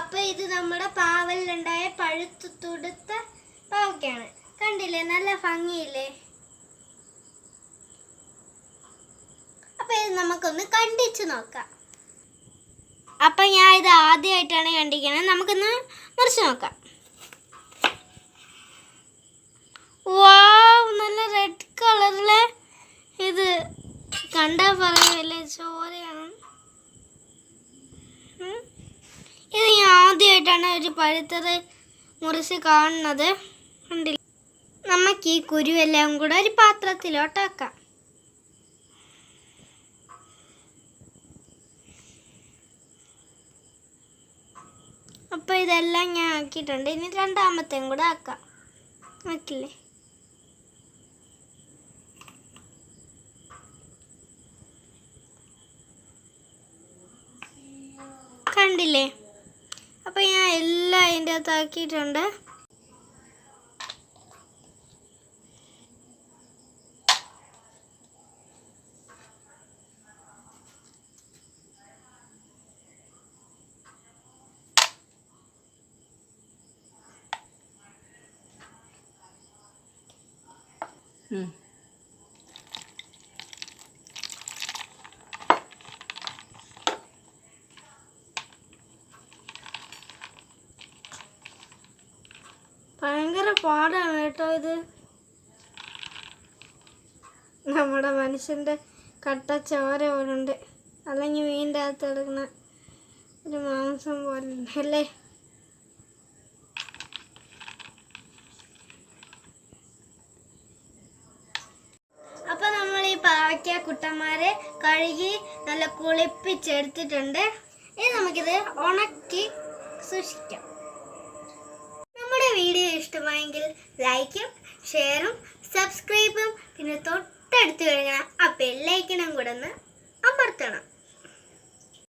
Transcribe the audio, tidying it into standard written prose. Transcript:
അപ്പൊ ഇത് നമ്മുടെ പാവലിലുണ്ടായ പഴുത്തു തുടുത്ത പാവയ്ക്കാണ്. കണ്ടില്ലേ, നല്ല ഭംഗിയില്ലേ? അപ്പൊ ഇത് നമുക്കൊന്ന് കണ്ടിച്ചു നോക്കാം. അപ്പൊ ഞാൻ ഇത് ആദ്യമായിട്ടാണ് കണ്ടിരിക്കണത്. നമുക്കൊന്ന് മുറിച്ച് നോക്കാം. വാവ്, നല്ല റെഡ് കളറിലെ ഇത് കണ്ടാ പറയുമല്ലേ, ചോരയാണ്. ഇത് ഞാൻ ആദ്യമായിട്ടാണ് ഒരു പഴുത്തത് മുറിച്ച് കാണുന്നത്. കണ്ടില്ല, നമുക്ക് ഈ കുരുവെല്ലാം കൂടെ ഒരു പാത്രത്തിലോട്ടാക്കാം. അപ്പോൾ ഇതെല്ലാം ഞാൻ ആക്കിയിട്ടുണ്ട്. ഇനി രണ്ടാമത്തെയും കൂടെ ആക്കാം. ആക്കില്ലേ? കണ്ടില്ലേ? അപ്പോൾ ഞാൻ എല്ലാം അതിൻ്റെ അകത്ത് ആക്കിയിട്ടുണ്ട്. ഭയങ്കര പാടാണ് കേട്ടോ ഇത്. നമ്മുടെ മനുഷ്യൻ്റെ കട്ട ചോര പോലുണ്ട്, അല്ലെങ്കിൽ മീനിൻ്റെ അകത്ത് എടുക്കുന്ന ഒരു മാംസം പോലെ അല്ലേ? അപ്പൊ നമ്മൾ ഈ പാവയ്ക്ക കുട്ടന്മാരെ കഴുകി നല്ല കുളിപ്പിച്ചെടുത്തിട്ടുണ്ട്. ഇനി നമുക്കിത് ഉണക്കി സൂക്ഷിക്കാം. വീഡിയോ ഇഷ്ടമായെങ്കിൽ ലൈക്കും ഷെയറും സബ്സ്ക്രൈബും പിന്നെ തൊട്ടടുത്ത് കഴിഞ്ഞാൽ